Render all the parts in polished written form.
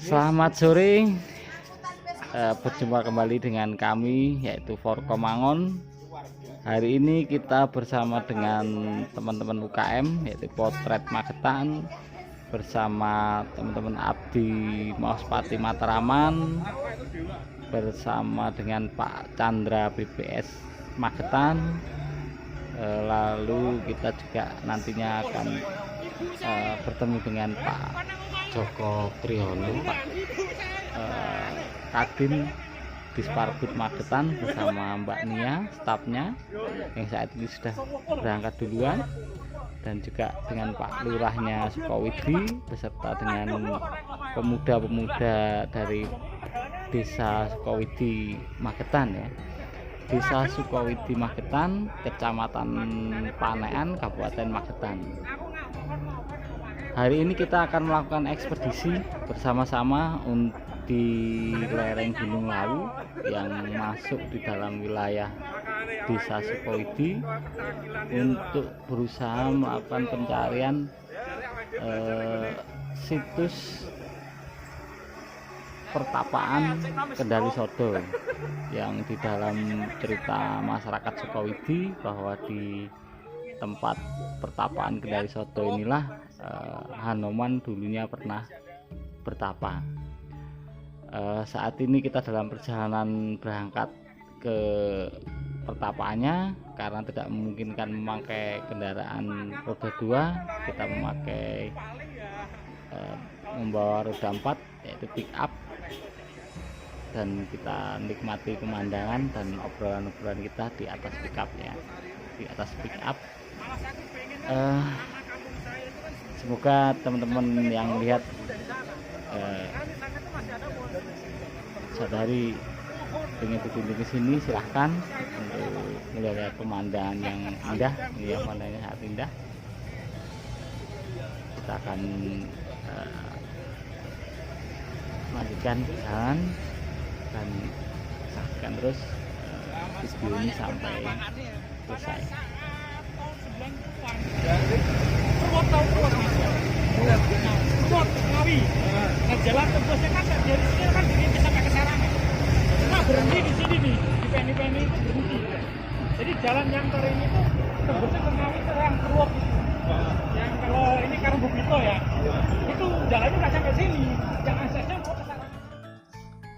Selamat sore, berjumpa kembali dengan kami yaitu Forkomangon. Hari ini kita bersama dengan teman-teman UKM yaitu Potret Magetan bersama teman-teman Abdi Mauspati Matraman bersama dengan Pak Chandra BPS Magetan. Lalu kita juga nantinya akan bertemu dengan Pak Joko Priyono, Pak Kadin Disparbud Magetan bersama Mbak Nia, stafnya yang saat ini sudah berangkat duluan, dan juga dengan Pak Lurahnya Sukowidi beserta dengan pemuda-pemuda dari Desa Sukowidi Magetan ya. Desa Sukowidi Magetan, Kecamatan Panean, Kabupaten Magetan. Hari ini kita akan melakukan ekspedisi bersama-sama di lereng Gunung Lawu yang masuk di dalam wilayah Desa Sukowidi untuk berusaha melakukan pencarian situs pertapaan Kendali Sodo, yang di dalam cerita masyarakat Sukowidi bahwa di tempat pertapaan Kendali Sodo inilah Hanoman dulunya pernah bertapa. Saat ini kita dalam perjalanan berangkat ke pertapaannya karena tidak memungkinkan memakai kendaraan roda 2, kita memakai membawa roda 4 yaitu pick up, dan kita nikmati pemandangan dan obrolan-obrolan kita di atas pick up ya, di atas pick up. Semoga teman-teman yang lihat sadari dengan berkunjung ke sini, silahkan untuk melihat pemandangan yang indah, ya, pemandangan sangat indah. Kita akan melanjutkan perjalanan dan saksikan terus video ini sampai selesai. Ngawi. Nah, jalan tembusnya kan dari sini kan begini sampai ke Sarangan. Nah, berhenti di sini nih, di Peni-Peni itu berhenti. Jadi jalan yang ke ini tuh tembusnya ke Ngawi itu yang Purwok itu. Yang kalau ini Karangubito ya, itu jalannya nggak sampai sini. Yang aksesnya mau ke Sarangan.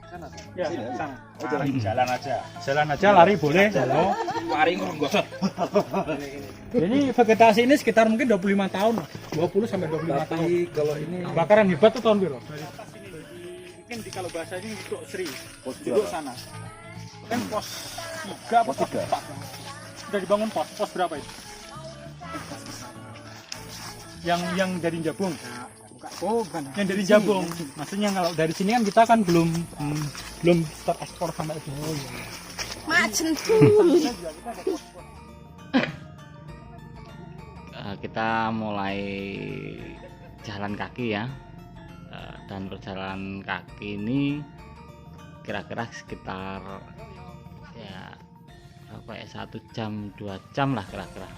Sana. Ya, sana. Oh, jalan aja. Jalan aja, lari boleh. Lari nggak. Jadi vegetasi ini sekitar mungkin 25 tahun, 20 sampai 25 tahun. Kalau ini Bakaran hebat tuh tahun biru. Mungkin di kalau bahasanya untuk Sri, duduk sana. Kan pos 3 apa pos 4? Sudah dibangun pos berapa itu? Yang dari Jabung. Oh, bukan. Yang dari Jabung. Maksudnya kalau dari sini kan kita kan belum terekspor sampai itu. Oh, iya. Macem Kita mulai jalan kaki ya, dan perjalanan kaki ini kira-kira sekitar ya berapa ya, 1 jam 2 jam lah kira-kira,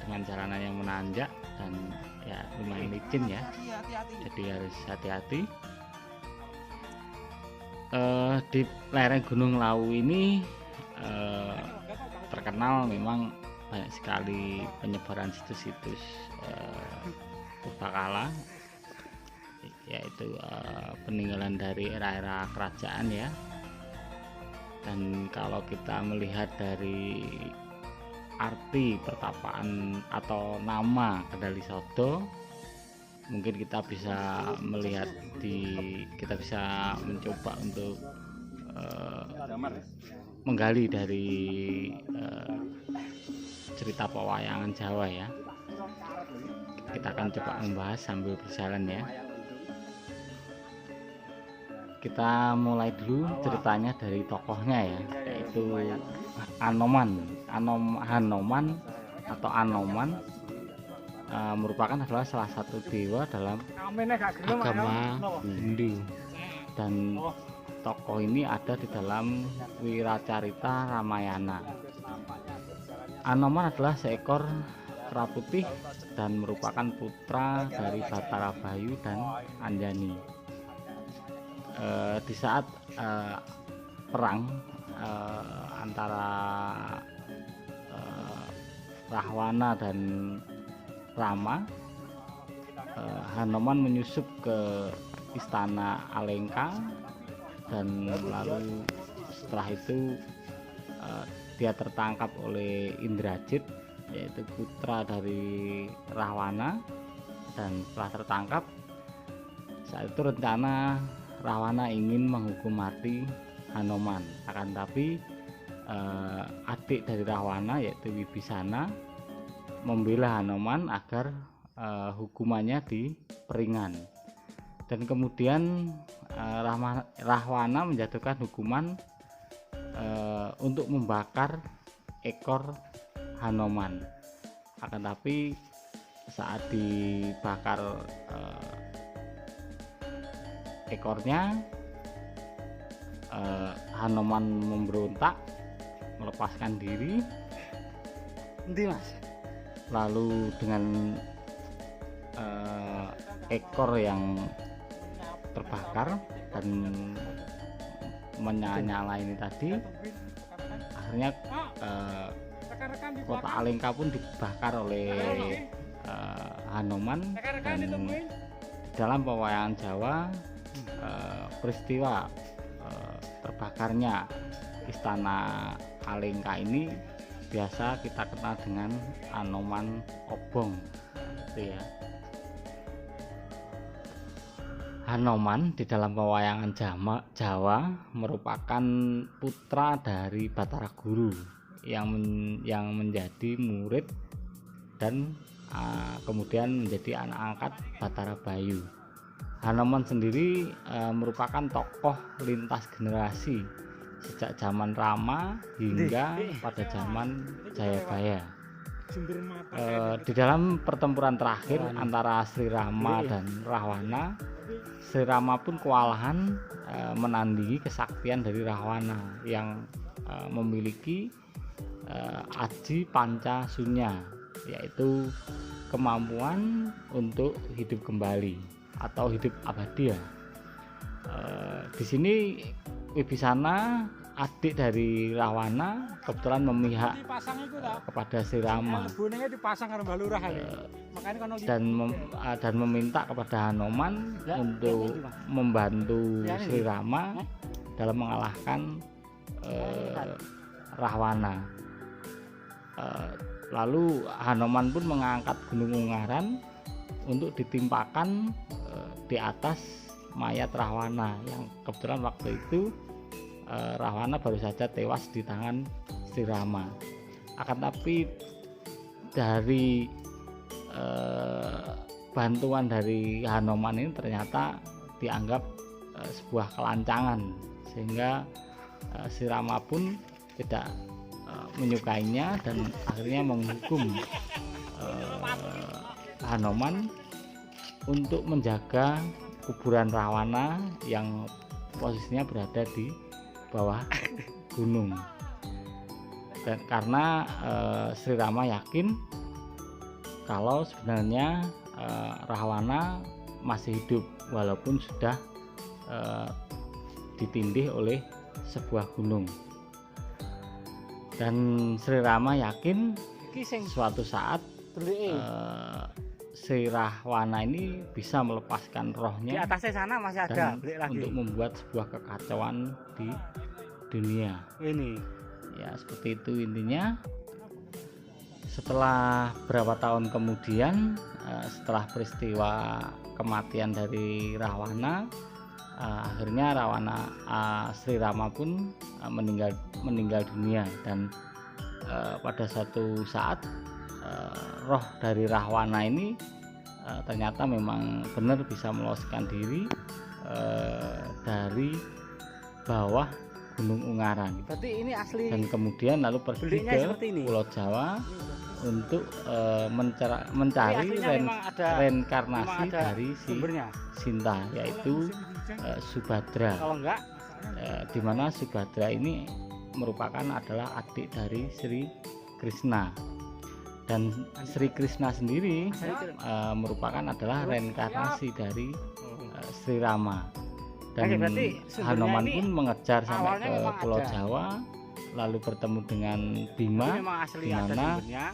dengan jalanan yang menanjak dan ya lumayan licin ya, jadi harus hati-hati. Di lereng Gunung Lawu ini terkenal memang banyak sekali penyebaran situs-situs purbakala, yaitu peninggalan dari era-era kerajaan ya. Dan kalau kita melihat dari arti pertapaan atau nama Kendali Sodo, mungkin kita bisa melihat kita bisa mencoba untuk menggali dari cerita pewayangan Jawa ya. Kita akan coba membahas sambil berjalan ya. Kita mulai dulu ceritanya dari tokohnya ya, yaitu Hanoman atau Anoman merupakan adalah salah satu dewa dalam agama Hindu, dan tokoh ini ada di dalam Wiracarita Ramayana. Anoman adalah seekor kera putih dan merupakan putra dari Batara Bayu dan Anjani. di saat perang antara Rahwana dan Rama, Hanoman menyusup ke istana Alengka, dan lalu setelah itu dia tertangkap oleh Indrajit, yaitu putra dari Rahwana. Dan setelah tertangkap, saat itu rencana Rahwana ingin menghukum mati Hanoman, akan tapi adik dari Rahwana yaitu Wibisana membela Hanoman agar hukumannya diperingan. Dan kemudian Rahwana menjatuhkan hukuman untuk membakar ekor Hanoman. Akan tapi saat dibakar ekornya, Hanoman memberontak, melepaskan diri. Nanti Mas. Lalu dengan ekor yang terbakar dan menyala ini tadi, akhirnya rekan-rekan di kota belakang. Alengka pun dibakar oleh Hanoman. Rekan-rekan Dan ditungguin. di dalam pewayangan Jawa, peristiwa terbakarnya istana Alengka ini biasa kita kenal dengan Anoman Obong, gitu ya. Hanoman di dalam pewayangan Jawa merupakan putra dari Batara Guru yang menjadi murid dan kemudian menjadi anak angkat Batara Bayu. Hanoman sendiri merupakan tokoh lintas generasi sejak zaman Rama hingga pada zaman Jayabaya. Jember mata. Di dalam pertempuran terakhir antara Sri Rama dan Rahwana, Sri Rama pun kewalahan menandingi kesaktian dari Rahwana yang memiliki Aji Pancasunya, yaitu kemampuan untuk hidup kembali atau hidup abadi ya. Di sini Wibisana, adik dari Rahwana, kebetulan memihak Dipasang itu ta. kepada Sri Rama Boneknya dipasang karo Mbah Lurah ya. Makanya kono dan meminta kepada Hanoman untuk membantu Sri Rama dalam mengalahkan Rahwana. Lalu Hanoman pun mengangkat Gunung Ungaran untuk ditimpakan di atas mayat Rahwana, yang kebetulan waktu itu Rahwana baru saja tewas di tangan Sri Rama. Akan tapi dari bantuan dari Hanoman ini ternyata dianggap sebuah kelancangan, sehingga Sri Rama pun tidak menyukainya dan akhirnya menghukum Hanoman untuk menjaga kuburan Rahwana yang posisinya berada di bawah gunung. Dan karena Sri Rama yakin kalau sebenarnya Rahwana masih hidup walaupun sudah ditindih oleh sebuah gunung. Dan Sri Rama yakin suatu saat Sri Rahwana ini bisa melepaskan Di rohnya atasnya sana masih ada, dan beli lagi. untuk membuat sebuah kekacauan di dunia. Ini. Ya, seperti itu intinya. Setelah berapa tahun kemudian, setelah peristiwa kematian dari Rahwana, akhirnya Sri Rama pun meninggal dunia. Dan pada suatu saat roh dari Rahwana ini ternyata memang benar bisa meloloskan diri dari bawah Gunung Ungaran. Berarti ini asli. Dan kemudian lalu pergi Belinya ke seperti ini. Pulau Jawa untuk mencari Tapi aslinya memang ada- reinkarnasi memang ada dari si sumbernya. Sinta, yaitu Subadra. Kalau enggak, Di mana Subadra ini merupakan adalah adik dari Sri Krishna. Dan Sri Krishna sendiri merupakan adalah reinkarnasi dari Sri Rama. Dan Oke, berarti sumbernya Hanoman ini pun mengejar sampai awalnya ke memang Pulau ada. Jawa, lalu bertemu dengan Bima. Ini memang asli di ada mana, sumbernya.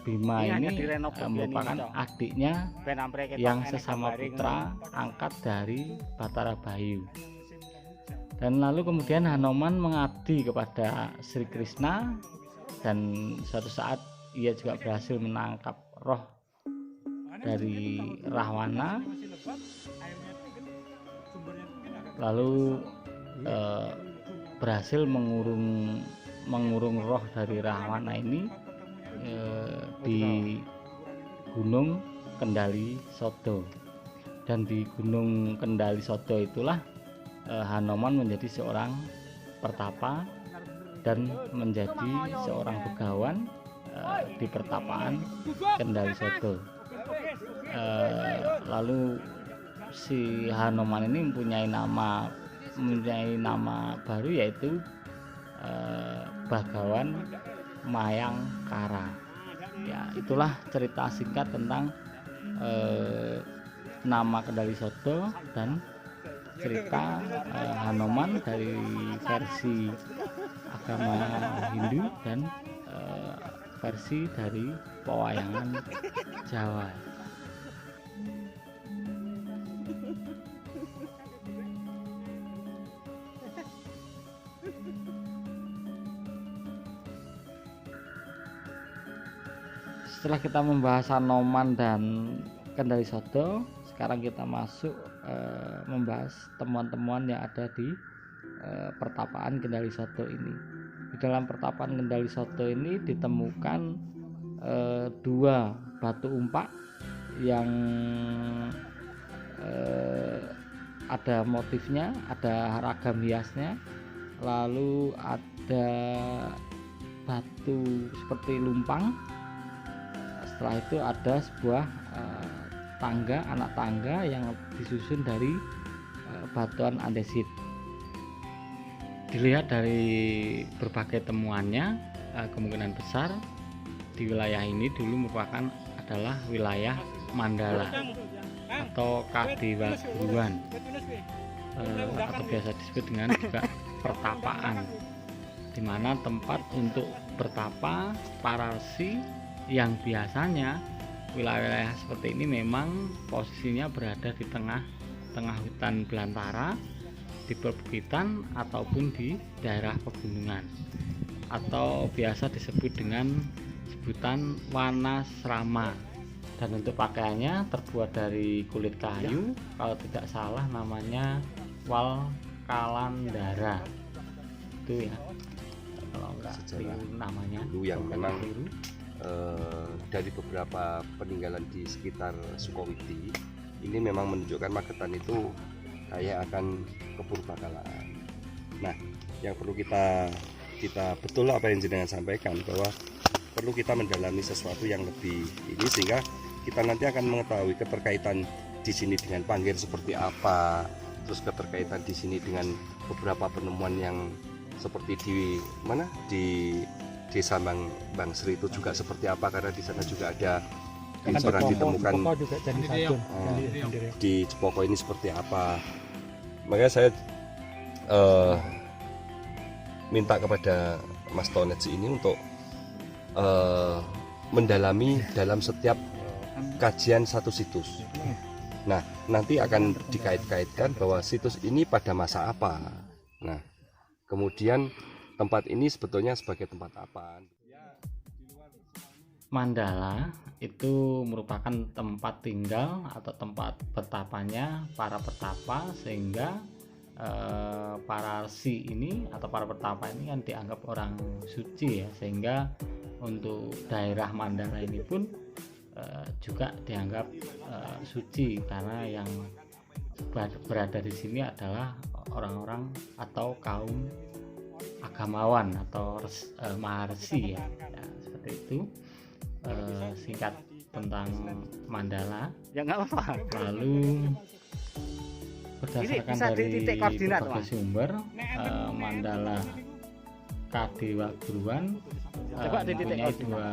Bima Ini hanya ini direnov bagian merupakan ini, Cok. adiknya Ben ampre ketok yang enek sesama gambare putra ngono. angkat dari Batara Bayu. Dan lalu kemudian Hanoman mengabdi kepada Sri Krishna, dan suatu saat ia juga berhasil menangkap roh dari Rahwana, lalu berhasil mengurung roh dari Rahwana ini di Gunung Kendali Sodo. Dan di Gunung Kendali Sodo itulah Hanoman menjadi seorang pertapa dan menjadi seorang begawan di pertapaan Kendali Sodo. Lalu si Hanoman ini mempunyai nama baru, yaitu Bagawan Mayangkara. Ya, itulah cerita singkat tentang nama Kendali Sodo dan cerita Hanoman dari versi agama Hindu dan versi dari pewayangan Jawa. Setelah kita membahas Hanoman dan Kendali Sodo, sekarang kita masuk membahas temuan-temuan yang ada di pertapaan Kendali Sodo ini. Di dalam pertapaan Kendali Sodo ini ditemukan dua batu umpak yang ada motifnya, ada ragam hiasnya, lalu ada batu seperti lumpang. Setelah itu ada sebuah tangga, anak tangga yang disusun dari batuan andesit. Dilihat dari berbagai temuannya, kemungkinan besar di wilayah ini dulu merupakan adalah wilayah Mandala atau Kadiwaguruan, atau biasa disebut dengan juga pertapaan, di mana tempat untuk bertapa para resi yang biasanya wilayah seperti ini memang posisinya berada di tengah hutan belantara, di perbukitan ataupun di daerah pegunungan, atau biasa disebut dengan sebutan wanasrama. Dan untuk pakaiannya terbuat dari kulit kayu, kalau tidak salah namanya wal kalandara itu ya, kalau enggak keliru namanya dulu yang memang keliru. Dari beberapa peninggalan di sekitar Sukowiti ini memang menunjukkan Magetan itu kayak akan kepurbakalaan. Nah, yang perlu kita betul apa yang jenengan sampaikan, bahwa perlu kita mendalami sesuatu yang lebih ini, sehingga kita nanti akan mengetahui keterkaitan di sini dengan Panggir seperti apa, terus keterkaitan di sini dengan beberapa penemuan yang seperti di mana, di Desa Bang Sri itu juga seperti apa, karena di sana juga ada pernah ditemukan di Cepoko ini seperti apa. Makanya saya minta kepada Mas Tonetsi ini untuk mendalami dalam setiap kajian satu situs. Nah, nanti akan dikait-kaitkan bahwa situs ini pada masa apa. Nah, kemudian tempat ini sebetulnya sebagai tempat apa? Mandala itu merupakan tempat tinggal atau tempat bertapanya para petapa, sehingga para resi ini atau para petapa ini kan dianggap orang suci ya, sehingga untuk daerah Mandala ini pun juga dianggap suci, karena yang berada di sini adalah orang-orang atau kaum agamawan atau maharsi ya, seperti itu. Singkat tentang Mandala. Ya nggak apa-apa. Lalu berdasarkan bisa dari titik koordinat, berbagai Mas. sumber, Mandala Kadiwaguruan Coba di titik mempunyai koordinat. dua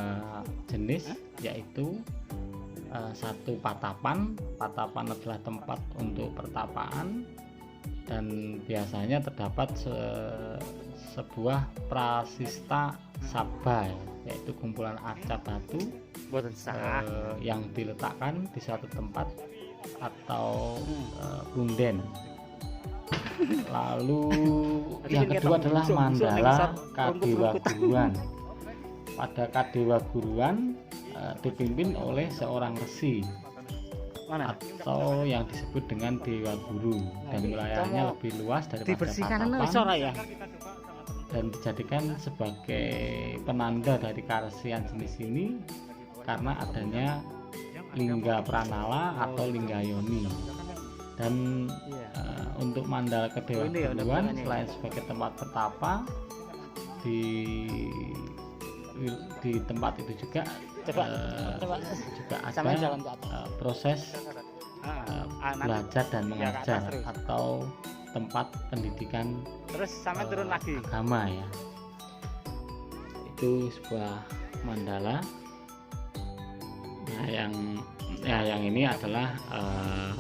jenis, yaitu satu patapan adalah tempat untuk pertapaan, dan biasanya terdapat sebuah prasista sabba, yaitu kumpulan arca batu Boten sah. yang diletakkan di suatu tempat atau punden. Lalu yang kedua adalah mandala Kadewa Guruan. Pada Kadewa Guruan dipimpin oleh seorang resi Mana? atau yang disebut dengan Dewa Guru, dan wilayahnya lebih luas daripada Dibersihkan tatapan wis ora ya? dan dijadikan sebagai penanda dari karesian jenis ini karena adanya lingga pranala atau lingga yoni. Dan untuk mandala Kadewa Oh, ini ya, Guruan udah selain sebagai tempat bertapa di tempat itu juga Coba juga sampai ada jalan ke atas. proses Nanti belajar dan ke mengajar atas terus. atau tempat pendidikan Terus sampai turun lagi. agama ya. Itu sebuah mandala. Nah, yang ini adalah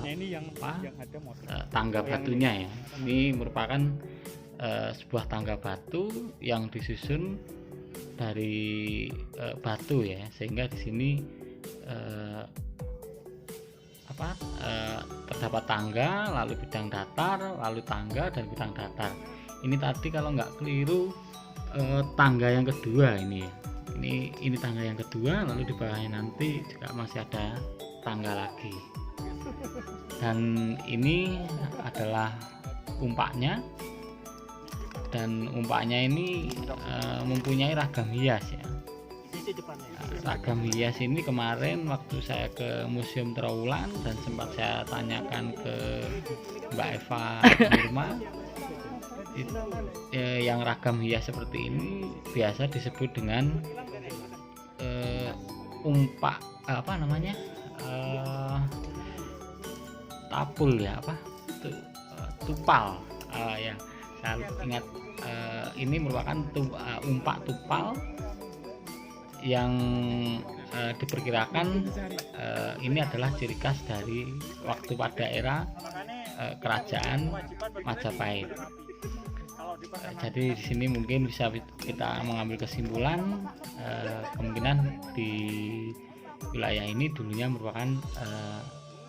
ini yang apa? yang ada motor. Tangga batunya ya. Ini merupakan sebuah tangga batu yang disusun dari batu ya, sehingga di sini terdapat tangga, lalu bidang datar, lalu tangga dan bidang datar. Ini tadi kalau nggak keliru tangga yang kedua ini ya. Ini tangga yang kedua, lalu di bawahnya nanti juga masih ada tangga lagi. Dan ini adalah umpaknya, dan umpaknya ini mempunyai ragam hias ya. Ragam hias ini kemarin waktu saya ke Museum Trawulan dan sempat saya tanyakan ke Mbak Eva Nurma, yang ragam hias seperti ini biasa disebut dengan umpak tapul ya, tupal ya, saya ingat. Ini merupakan umpak tupal yang diperkirakan ini adalah ciri khas dari waktu pada era kerajaan Majapahit. Jadi di sini mungkin bisa kita mengambil kesimpulan kemungkinan di wilayah ini dulunya merupakan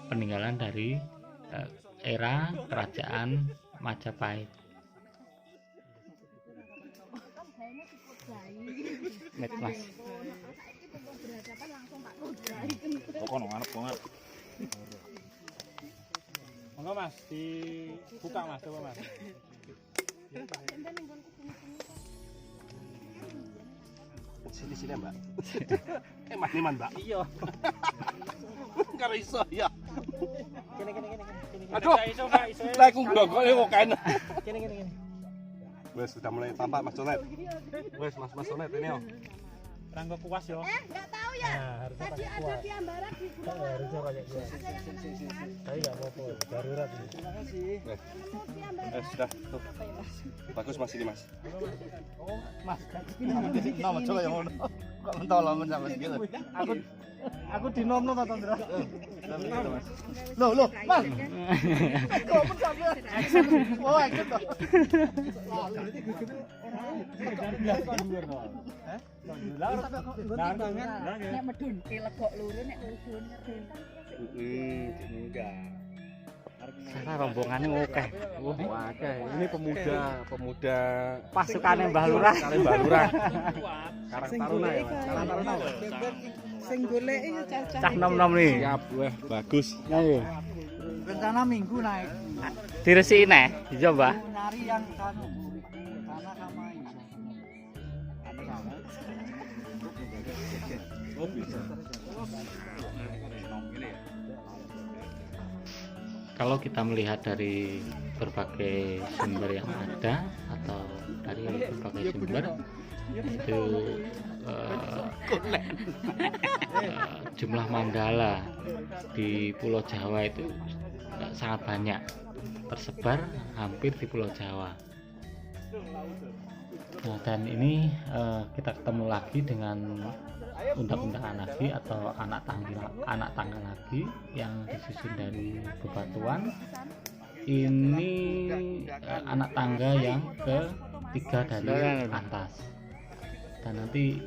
peninggalan dari era kerajaan Majapahit. Net Mas. Pokoknya ngarep banget. Monggo Mas, dibuka Mas, coba Mas. Sini Mbak. Mas Mbak. Iya. Karo iso ya. Kene. Aduh. Iso. Lah aku nggokne kok kan. Kene. Wes sudah mulai tampak Mas Sonet. Wes Mas Sonet ini yo. Rangga puas yo. Nggak tahu ya. Tadi ada di Ambarat di Harusnya kayak gitu. Saya enggak apa-apa, darurat ini. di Ambarat. Sudah tuh. Bagus Mas ini Mas. Oh, Mas. Nama coba yang ngono. Kok mentolongan sampai segitu. Aku dinomno to, Tondra. Loh, Mas. Kok pun sampai. Oh, action toh. Nek medun legok loro nek medun. Enggak. Cara rombongannya oke. Oke, ini pemuda Pasukannya Mbah Lurah. Mbah Lurah. Karang Taruna ya, Mas. Karang Taruna. Sing golek iki cacah. Cah nom-nom nih. Siap, wah, bagus. Ayo. Rencana minggu naik. Diresikin ya, dicoba. Nyari yang kanu. Karena sama iso. Oh, bisa. Kalau kita melihat dari berbagai sumber yang ada atau dari berbagai sumber itu jumlah mandala di Pulau Jawa itu sangat banyak, tersebar hampir di Pulau Jawa. Nah, dan ini kita ketemu lagi dengan undang-undang anagi atau anak tangga lagi yang disusun dari bebatuan ini anak tangga yang ketiga dari atas, dan nanti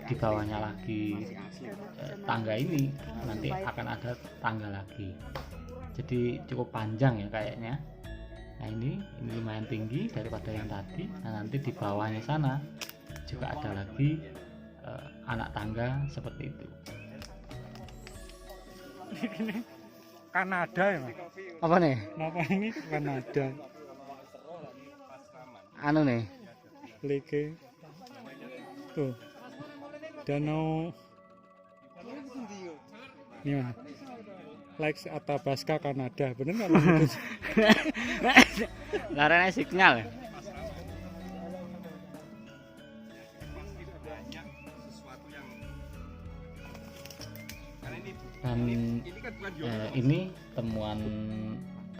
di bawahnya lagi tangga ini nanti akan ada tangga lagi, jadi cukup panjang ya kayaknya. Nah ini lumayan tinggi daripada yang tadi. Nah nanti di bawahnya sana juga ada lagi anak tangga seperti itu. Kanada ya Mas? Apa nih? Kenapa ini Kanada? Anu nih. Leke tuh danau ini Mas. Lakes Athabasca Kanada, bener nggak Mas? Laranya sinyal. Dan ini temuan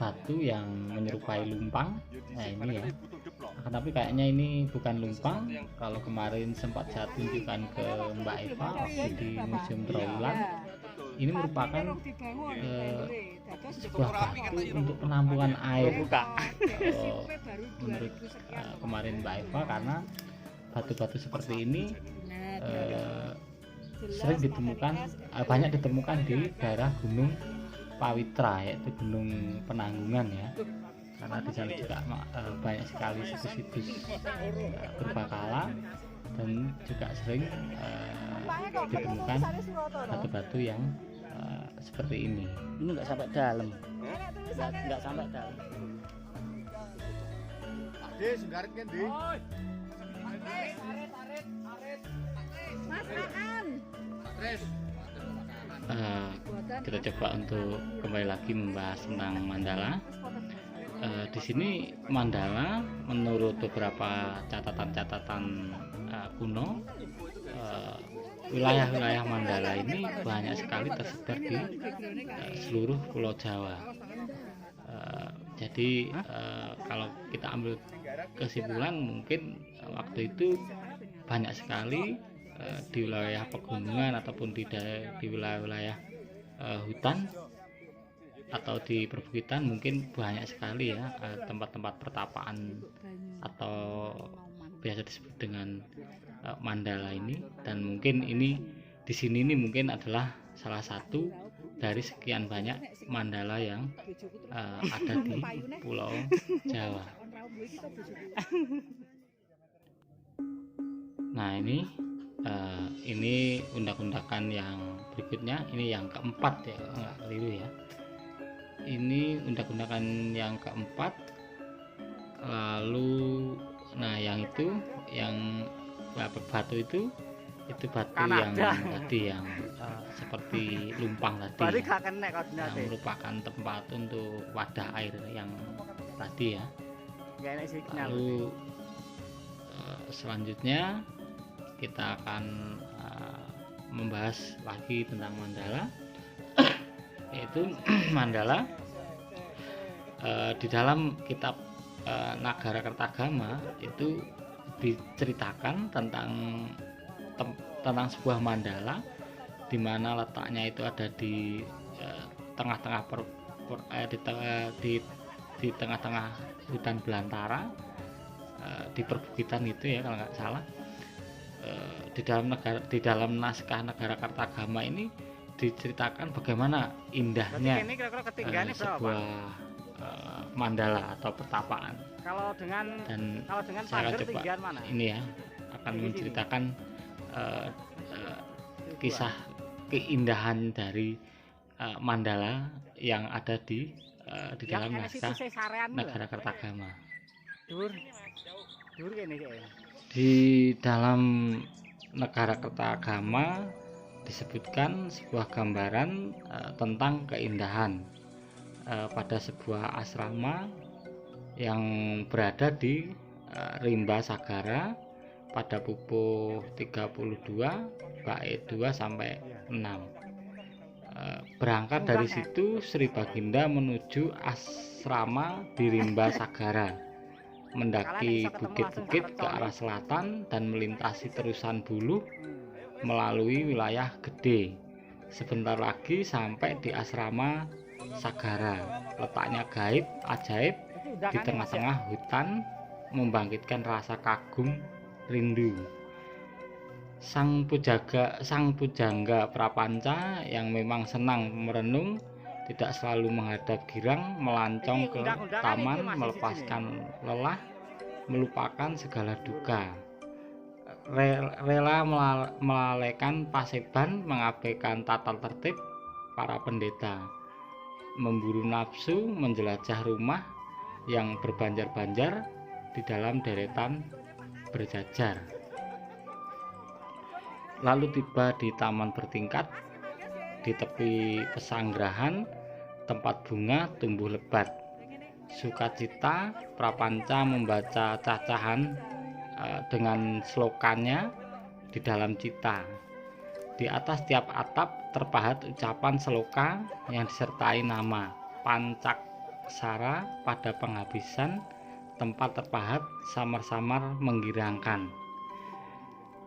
batu yang menyerupai lumpang. Nah ini ya, tapi kayaknya ini bukan lumpang. Kalau kemarin sempat saya tunjukkan ke Mbak Eva waktu di Museum Trawulan, ini merupakan sebuah batu untuk penampungan air. Menurut kemarin Mbak Eva, karena batu-batu seperti ini sering ditemukan, banyak ditemukan di daerah Gunung Pawitra, yaitu Gunung Penanggungan ya, karena di sana juga banyak sekali situs-situs berbakala, dan juga sering ditemukan batu-batu yang seperti ini. Ini nggak sampai dalam. Nggak sampai dalam. Kita coba untuk kembali lagi membahas tentang mandala. Di sini mandala menurut beberapa catatan-catatan kuno, wilayah-wilayah mandala ini banyak sekali tersebar di seluruh Pulau Jawa. Jadi kalau kita ambil kesimpulan, mungkin waktu itu banyak sekali di wilayah pegunungan ataupun di wilayah-wilayah hutan atau di perbukitan, mungkin banyak sekali ya tempat-tempat pertapaan atau biasa disebut dengan mandala ini. Dan mungkin ini di sini ini mungkin adalah salah satu dari sekian banyak mandala yang ada di Pulau Jawa. Nah ini undak-undakan yang berikutnya, ini yang keempat ya, nggak keliru ya. Ini undak-undakan yang keempat. Lalu nah yang itu, yang batu itu batu Kanada. yang tadi yang seperti lumpang tadi ya, yang yang merupakan tempat untuk wadah air yang tadi ya. Lalu selanjutnya kita akan membahas lagi tentang mandala, yaitu mandala di dalam kitab Nagara Kertagama itu diceritakan tentang sebuah mandala di mana letaknya itu ada di tengah-tengah di tengah-tengah hutan belantara, di perbukitan itu ya kalau nggak salah. Di dalam naskah Nagara Kertagama ini diceritakan bagaimana indahnya sebuah mandala atau pertapaan. Dan saya akan coba ini ya, akan menceritakan kisah keindahan dari mandala yang ada di dalam naskah Nagara Kertagama. Di dalam Nagara Kertagama disebutkan sebuah gambaran tentang keindahan pada sebuah asrama yang berada di Rimba Sagara pada pukul 32 bait 2 sampai 6. Berangkat dari situ Sri Baginda menuju asrama di Rimba Sagara, mendaki bukit-bukit ke arah selatan dan melintasi terusan buluh melalui wilayah Gede. Sebentar lagi sampai di asrama Sagara. Letaknya gaib, ajaib di tengah-tengah hutan, membangkitkan rasa kagum, rindu. Sang pujangga prapanca yang memang senang merenung, tidak selalu menghadap girang, melancong ke taman, melepaskan lelah, melupakan segala duka. Rela melalaikan paseban, mengabaikan tata tertib para pendeta, memburu nafsu, menjelajah rumah yang berbanjar-banjar di dalam deretan berjajar. Lalu tiba di taman bertingkat, di tepi pesanggrahan, tempat bunga tumbuh lebat. Sukacita prapanca membaca cacahan dengan slokannya di dalam cita. Di atas tiap atap terpahat ucapan seloka yang disertai nama Pancaksara. Pada penghabisan tempat terpahat samar-samar menggirangkan.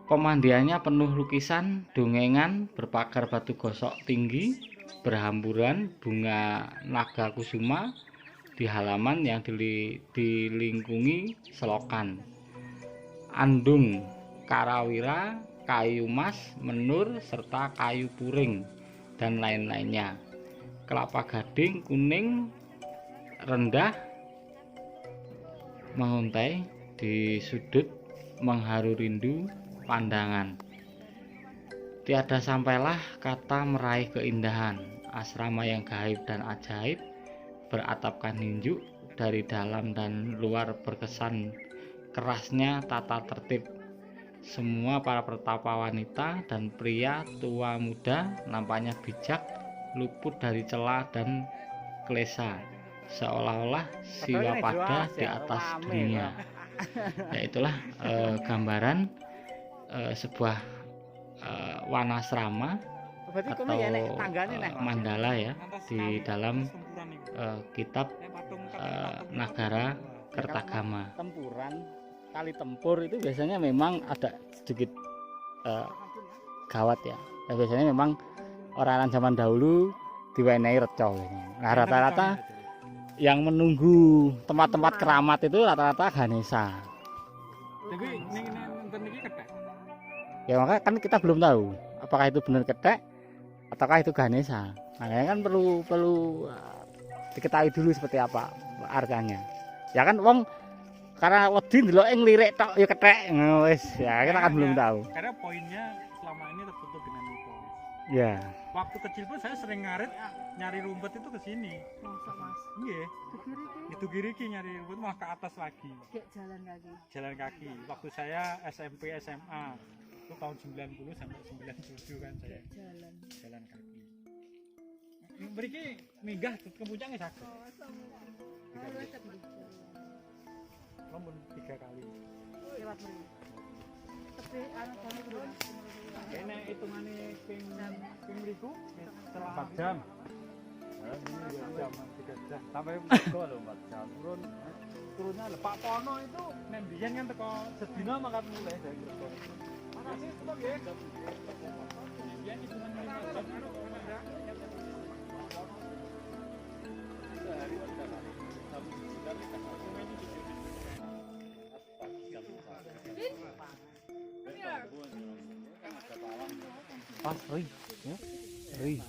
Pemandiannya penuh lukisan, dongengan, berpagar batu gosok tinggi, berhamburan bunga naga kusuma di halaman yang dilingkungi selokan. Andung, karawira, kayu mas, menur, serta kayu puring, dan lain-lainnya. Kelapa gading, kuning, rendah, menguntai di sudut, mengharu rindu pandangan. Tiada sampailah kata meraih keindahan. Asrama yang gaib dan ajaib, beratapkan hinjuk, dari dalam dan luar berkesan kerasnya tata tertib. Semua para pertapa wanita dan pria tua muda nampaknya bijak, luput dari celah dan klesa, seolah-olah siwa pada di atas dunia. Ya, itulah gambaran sebuah wanasrama atau mandala ya di dalam kitab Nagara Kertagama. Tempuran kali tempur itu biasanya memang ada sedikit gawat ya. Nah, biasanya memang orang-orang zaman dahulu diwenehi reca. Nah, rata-rata yang menunggu tempat-tempat keramat itu rata-rata Ganesha. Jadi ning niki kethek. Ya maka kan kita belum tahu apakah itu benar kethek ataukah itu Ganesha. Makanya kan perlu diketahui dulu seperti apa artinya. Ya kan wong karena wedi ndelok nglirik tok ya kethek wis ya kita kan belum tahu. Karena poinnya selama ini tertutup dengan itu. Ya. Waktu kecil pun saya sering ngarit nyari rumput itu ke sini. Masa Mas. Iya. Itu kiri Itu giri nyari rumput malah ke atas lagi. kayak jalan lagi. Jalan kaki. Waktu saya SMP SMA itu tahun 90 sampai 97 kan saya jalan kaki. Mriki minggah ke puncaknya saged. Namun 3 kali. Lewat mriki. Tapi anu kono turun. Kene hitungane ping mriku setelah 4 jam. Ini jam 3 jam. Sampai itu lho 4 jam. Turunnya lho Pak Pono itu nek biyen kan teko sedina mangkat mulai dari Grogol. Makasih itu nggih. Biyen hitungan 5 jam. Pas Ri, ya. Ri.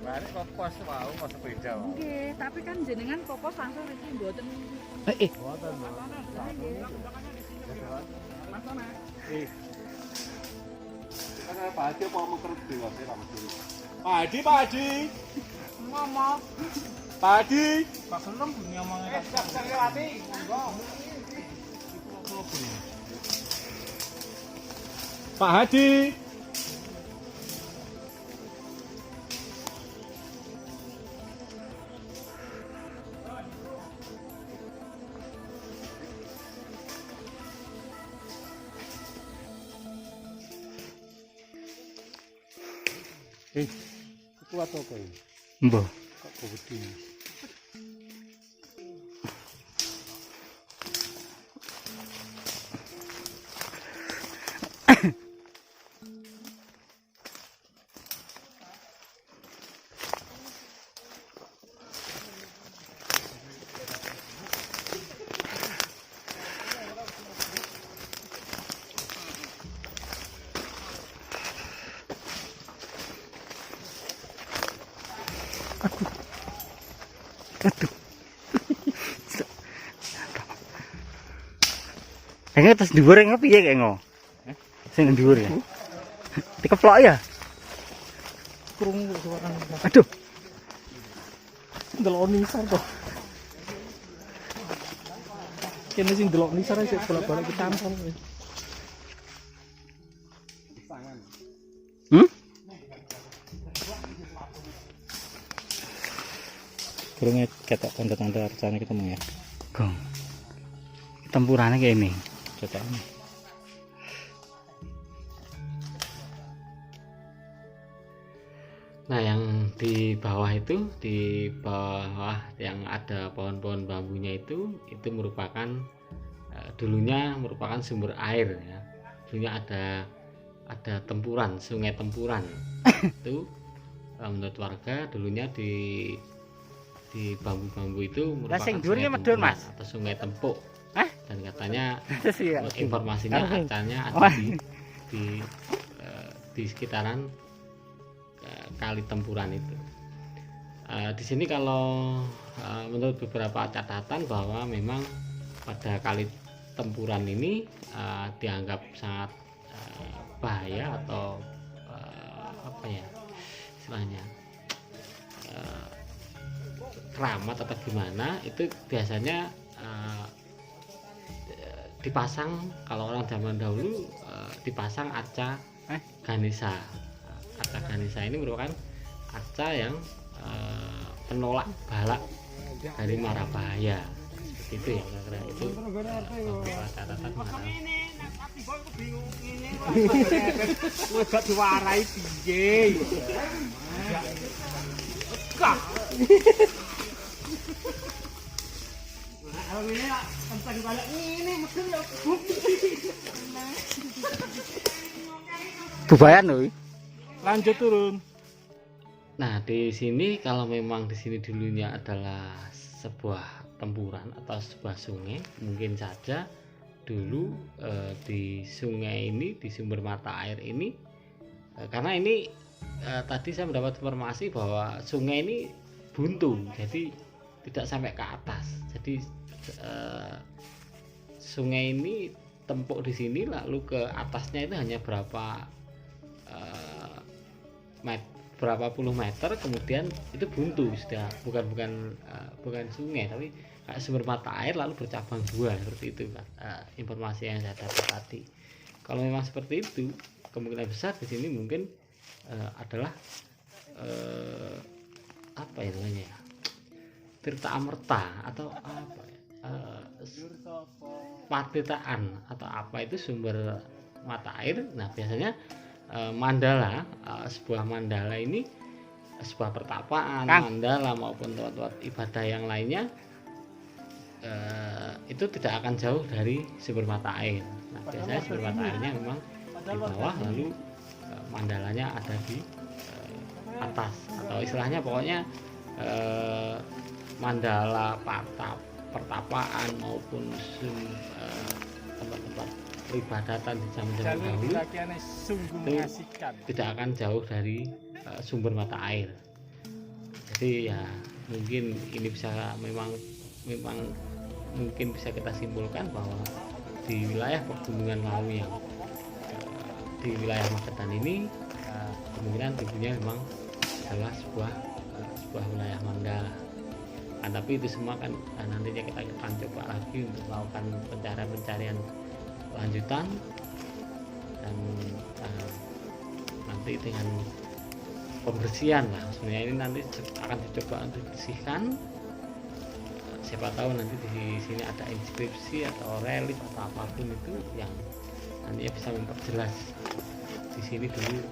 Balik kok pos mau mau sepeda. Nggih, tapi kan jenengan popos langsung iki mboten. Mboten. Kan Pak Haji apa mau kerja kok ora mesti. Pak Haji. Ngomong. Pak Haji. Pak Seneng bunyi omongnya. Sanggawati. Pak Haji. Itu atau apa ya? Mbah. Kok gede. Kayaknya atas dhuwur ngopi ya kayak ngo. Sing dhuwur ya. Dikeplok ya. Krungu suara. Aduh. Delok nisar toh. Kene sing delok nisar sik bolak-balik ketampol. Kurungnya ketok tanda-tanda arcane ketemu ya. Gong. Tempurannya kayak ini. Coba. Nah, yang di bawah itu, di bawah yang ada pohon-pohon bambunya itu merupakan dulunya merupakan sumber air ya. Dulunya ada tempuran, sungai tempuran. Itu menurut warga dulunya di bambu-bambu itu merupakan sungai medun, tempuran Mas. atau sungai tempuk. Dan katanya Iya. informasinya arcanya ada di sekitaran kali tempuran itu. Di sini kalau menurut beberapa catatan bahwa memang pada kali tempuran ini dianggap sangat bahaya atau apa ya istilahnya keramat atau gimana, itu biasanya dipasang, kalau orang zaman dahulu dipasang arca Ganesha. Arca Ganesha ini merupakan arca yang penolak balak dari mara bahaya. Seperti itu ya, kira-kira itu beberapa catatan mengenai. Wes gak diwarai piye. Kak. Ini kentang balik ini medun ya. Bubayan loh. Lanjut turun. Nah, di sini kalau memang di sini dulunya adalah sebuah tempuran atau sebuah sungai, mungkin saja dulu di sungai ini, di sumber mata air ini, karena ini tadi saya mendapat informasi bahwa sungai ini buntu, jadi tidak sampai ke atas. Jadi sungai ini tempuk di sini, lalu ke atasnya itu hanya berapa puluh meter, kemudian itu buntu sudah, bukan sungai tapi kayak sumber mata air lalu bercabang dua, seperti itu Pak. Informasi yang saya dapat tadi. Kalau memang seperti itu, kemungkinan besar di sini mungkin adalah apa ya namanya ya, Tirta Amerta atau apa ya, Patirtaan atau apa, itu sumber mata air. Nah, biasanya mandala, sebuah mandala ini, sebuah pertapaan, mandala maupun tempat-tempat ibadah yang lainnya, itu tidak akan jauh dari sumber mata air. Nah, biasanya sumber mata airnya memang di bawah, lalu mandalanya ada di atas, atau istilahnya pokoknya mandala pertapaan maupun tempat-tempat peribadatan di zaman-zaman dahulu itu tidak akan jauh dari sumber mata air. Jadi ya mungkin ini bisa memang mungkin bisa kita simpulkan bahwa di wilayah pegunungan Lawu yang di wilayah Magetan ini kemungkinan tentunya memang adalah sebuah wilayah mandala. Tapi itu semua kan nantinya kita akan coba lagi untuk melakukan pencarian lanjutan, dan nanti dengan pembersihan lah, sebenarnya ini nanti akan dicoba untuk dibersihkan. Siapa tahu nanti di sini ada inskripsi atau relief atau apapun itu yang nantinya bisa memperjelas di sini dulu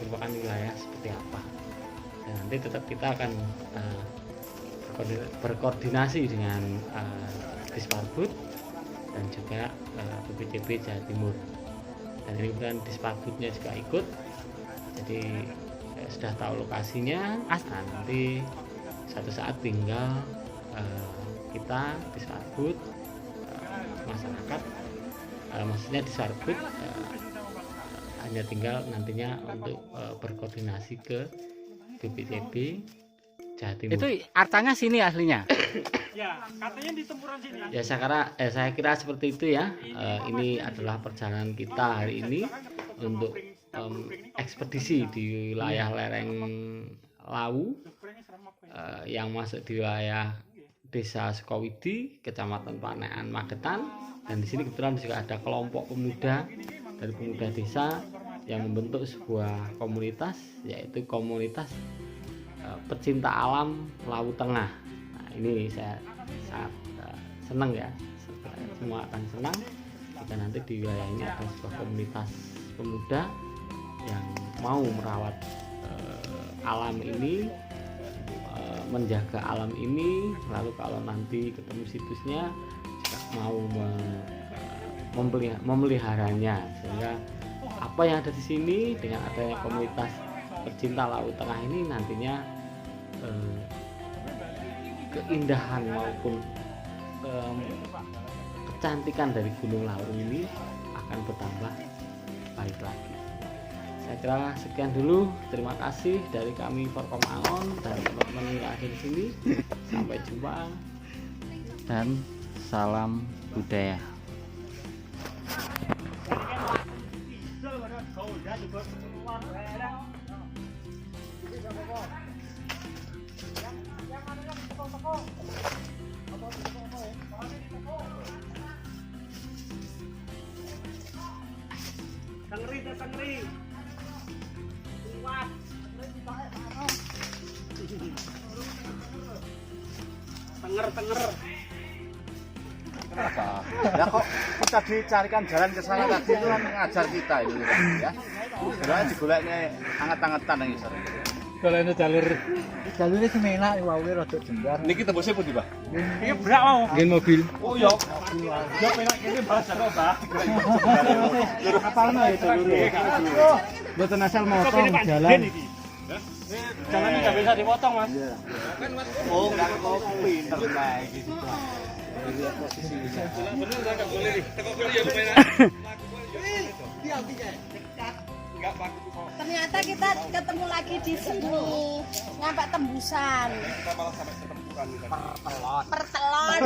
merupakan wilayah seperti apa. Dan nanti tetap kita akan berkoordinasi dengan Disparbud dan juga BPCB Jawa Timur. Dan ini kemudian Disparbudnya juga ikut, jadi sudah tahu lokasinya. Nanti satu saat tinggal kita Disparbud, masyarakat, maksudnya Disparbud hanya tinggal nantinya untuk berkoordinasi ke BPCB Jawa Timur. Itu artanya sini aslinya. Ya, katanya di tempuran sini. Ya saya kira seperti itu ya. Ini adalah perjalanan kita hari ini untuk ekspedisi di wilayah lereng Lawu yang masuk di wilayah Desa Sukowidi, Kecamatan Panekan, Magetan. Dan di sini kebetulan juga ada kelompok pemuda dari pemuda desa yang membentuk sebuah komunitas, yaitu komunitas pecinta alam Lawu Tengah. Nah, ini saya sangat senang ya, semua akan senang jika nanti di wilayah ini ada sebuah komunitas pemuda yang mau merawat alam ini, menjaga alam ini. Lalu kalau nanti ketemu situsnya juga mau memeliharanya, sehingga apa yang ada di sini dengan adanya komunitas pecinta Lawu Tengah ini nantinya keindahan maupun kecantikan dari Gunung Lawu ini akan bertambah baik lagi. Saya kira sekian dulu, terima kasih dari kami Forkom Angon dan teman-teman yang ada di sini. Sampai jumpa Dan salam budaya. Sangri. Kuat. Tenger. Kenapa? Ya kok kita dicarikan jalan ke sana tadi itu kan ngajar kita ini ya. Sebenarnya digoleknya anget-angetan yang isor. Golekne jalure semenak wae rada jembar. Niki tembusnya pundi, Pak? Iki brak mau. Ngen mobil. Oh iya. Yo penak kene bahasa kok, Mbah. Apalno ya jalure. Mboten asal motor jalan iki. Jalan ini nggak bisa dipotong, Mas. Oh, enggak kok pinter bae gitu. Ternyata kita ketemu lagi di sini, nyampe tembusan. Pertelon.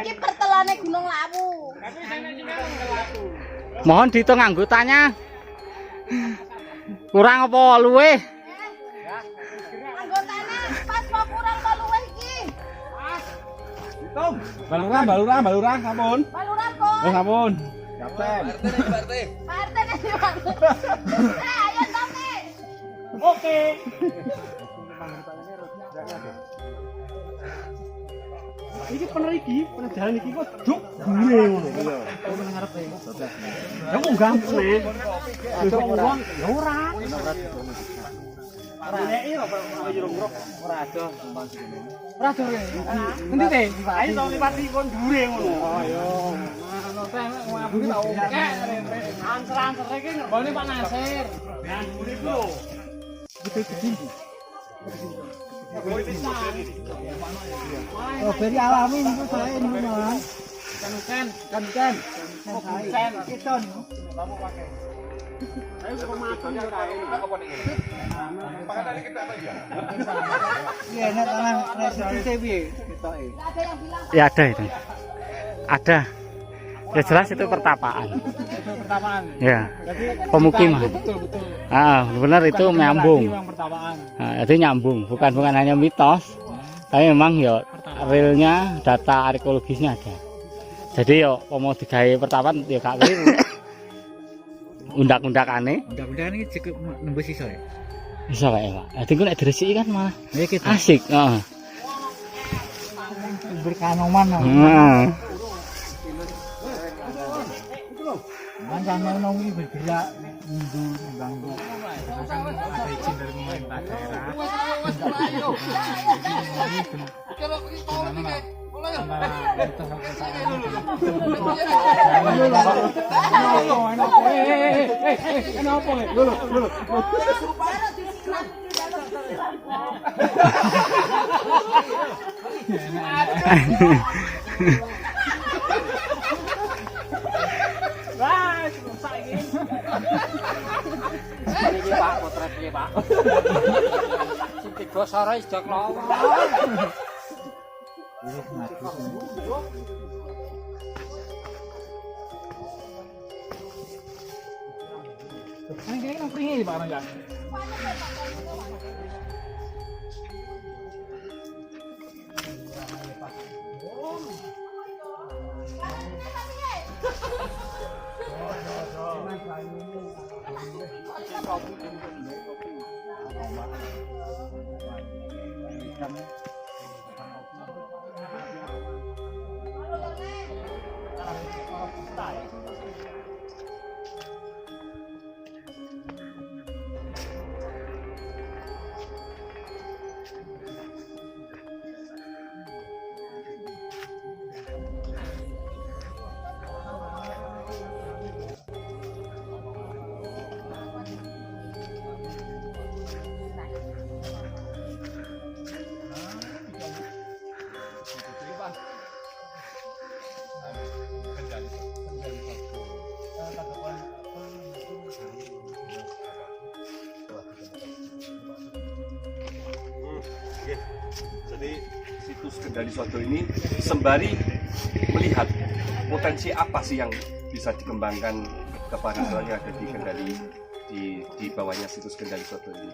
Ini pertelonnya Gunung Lawu. Mohon dihitung anggotanya. Kurang apa luweh? Anggotanya pas mau kurang mau luweh iki. Balurah, sampun. Baluran kok. Sampun. Kapten. Pak RT nih di mana? Ayo tapi. Oke. Iki penerjalan iki kok juk gure ngono. Iya. Kok nang ngarepe. Ya kok gampang nih. Besok uang ya ora. Nek iki ora jero-jero ora ada. Ora ada. Endi teh? Ayo to liwat kon gure ngono. Oh iya. Ono teh ngaburi tak oke. Anser-anser iki ngerbone Pak Nasir. Nah, gure ku lho. Gede-gede. Oh, beri alami itu saya ini Mas. Kan. Kan. Sen. Kiton. Ayo kok makan ya kae. Iya, nek tangan resepsi piye ketoke? Ada yang bilang Ya ada itu. Ada. Ya jelas itu pertapaan. Pertamaan. Ya, Jadi pemukiman. betul. Benar itu nyambung. Yang pertamaan. Itu nyambung, bukan hanya mitos, tapi memang ya realnya data arkeologisnya ada. Jadi yo mau digawe pertapaan ya gak keliru. Undak-undakane. Mudah-mudahan iki cukup nembus iso ya. Bisa kayak Pak. Jadi gue nek diresiki kan malah Ya kita asik. Heeh. berkanoman. Heeh. Mangga mau ini bergerak mundur mengganggu. Ada izin dari pemerintah daerah. Wah, rusak ini. Ini Pak, potretnya Pak. Si tiga sore sudah keluar. Ini kan pringin Pak Rangga. Jadi situs Kendali Sodo ini sembari melihat potensi apa sih yang bisa dikembangkan kepada yang ada di Kendali di bawahnya situs Kendali Sodo ini.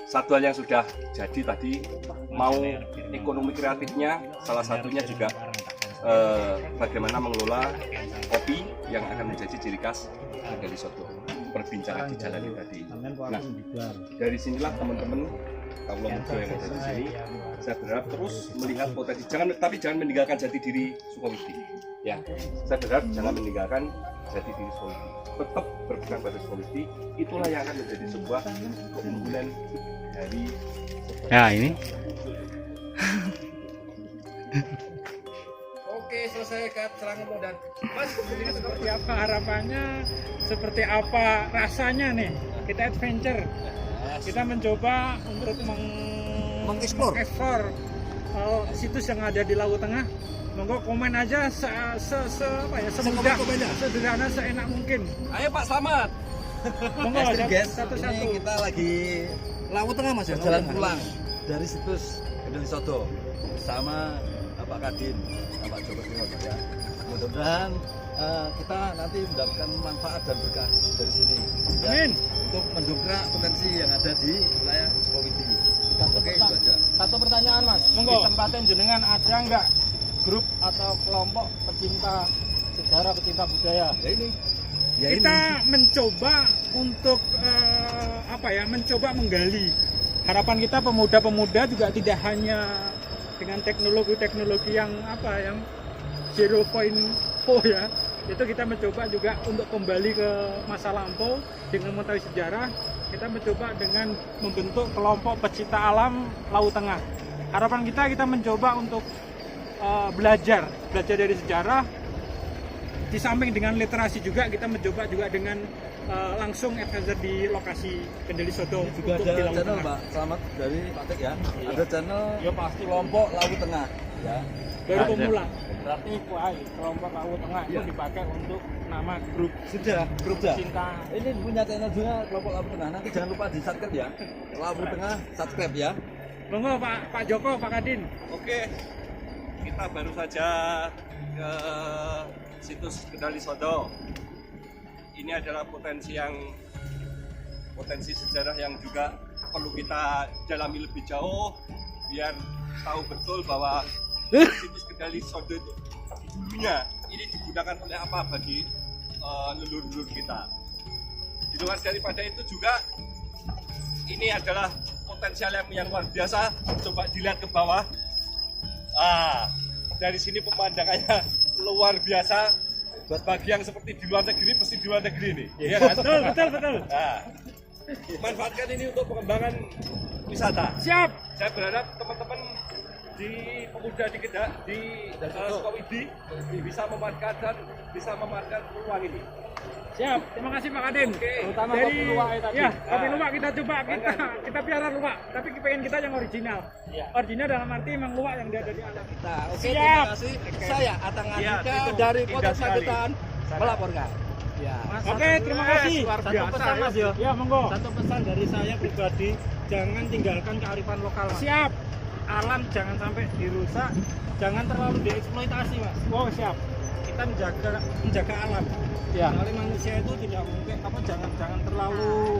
Satu hal yang sudah jadi tadi, mau ekonomi kreatifnya, salah satunya juga bagaimana mengelola kopi yang akan menjadi ciri khas Kendali Sodo. Perbincangan di jalan ini tadi. Nah, dari sinilah teman-teman kaula muda yang ada di sini, saya berharap terus melihat potensi. Jangan meninggalkan jati diri Sukowiti. Ya, saya berharap jangan meninggalkan jati diri Sukowiti. Tetap berpegang pada Sukowiti. Itulah yang akan menjadi sebuah keunggulan dari. Ya ini. Oke, selesai keterangan dan Mas, Ini seperti apa harapannya, seperti apa rasanya nih kita adventure, kita mencoba untuk mengeksplor situs yang ada di Laut Tengah. Monggo komen aja semudah, sederhana, seenak mungkin. Ayo Pak, selamat. Monggo satu-satu. Ini kita lagi Laut Tengah Mas, jalan pulang dari situs Kendali Sodo bersama Pak Kadin, Pak Joko Sinoto ya. Mudah-mudahan kita nanti mendapatkan manfaat dan berkah dari sini ya, Amin. untuk mendongkrak potensi yang ada di wilayah Sukowiti. Oke, itu aja. Satu pertanyaan Mas, Monggo. di tempatnya jenengan ada nggak grup atau kelompok pecinta sejarah, pecinta budaya? Ya ini. Ya Kita ini. mencoba untuk mencoba menggali. Harapan kita pemuda-pemuda juga tidak hanya dengan teknologi yang 0.4 ya. Itu kita mencoba juga untuk kembali ke masa lampau dengan mengetahui sejarah. Kita mencoba dengan membentuk kelompok pecinta alam Laut Tengah. Harapan kita mencoba untuk belajar dari sejarah. Di samping dengan literasi juga kita mencoba juga dengan langsung adventure di lokasi Kendali Sodo Juga untuk ada di Laut channel Tengah. Pak, selamat dari Pak Tek ya. Iya. Ada channel Ya pasti kelompok Laut Tengah ya. Baru pemula. berarti kelompok Laut Tengah itu Iya. dipakai untuk nama grup Sudah, grup dah. cinta. Ini punya channel juga kelompok Laut Tengah. Nanti jangan lupa di subscribe ya. Laut Tengah subscribe ya. Monggo Pak Joko, Pak Kadin. Oke, kita baru saja ke situs Kendali Sodo. Ini adalah potensi sejarah yang juga perlu kita dalami lebih jauh biar tahu betul bahwa situs Kendali Sodo itu dulunya ini digunakan oleh apa bagi leluhur kita. Di luar daripada itu juga ini adalah potensial yang luar biasa. Coba dilihat ke bawah. Dari sini pemandangannya luar biasa bagi yang seperti di luar negeri, pasti di luar negeri nih. Iya kan? Betul. Nah, manfaatkan ini untuk pengembangan wisata. Siap. Saya berharap teman-teman di pemuda di Kedak, di Sukawidi bisa memanfaatkan peluang ini. Siap. Terima kasih Pak Kadin. Terutama Dari kopi luwak tadi. ya, kopi luwak kita coba kita piara luwak, tapi pengen kita yang original. Original dalam arti memang luwak yang ada di alam. Oke, Siap. terima kasih. Saya Atang Iya, Andika itu dari indah Kota sekali. Magetan melaporkan. Ya. Oke, terima kasih. Luar Satu biasa pesan Mas ya. Ya, monggo. Satu pesan dari saya pribadi, jangan tinggalkan kearifan lokal Mas. Siap. Alam jangan sampai dirusak, jangan terlalu dieksploitasi Mas. Oh, siap. Kita menjaga alam. Ya. Soalnya manusia itu tidak mungkin jangan terlalu,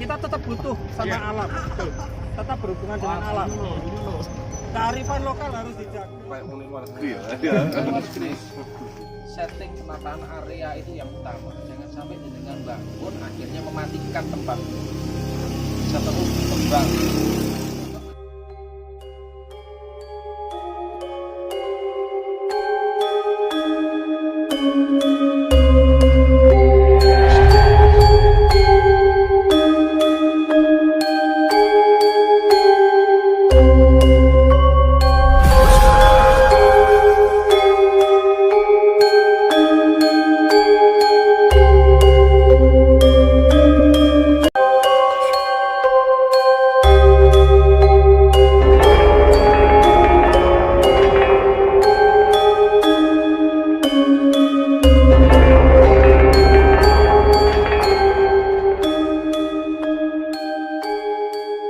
kita tetap butuh sama alam. Tetap berhubungan dengan alam. Kearifan lokal harus dijaga. Setting penataan area itu yang utama. Jangan sampai dengan bangun akhirnya mematikan tempat bisa terus berkembang.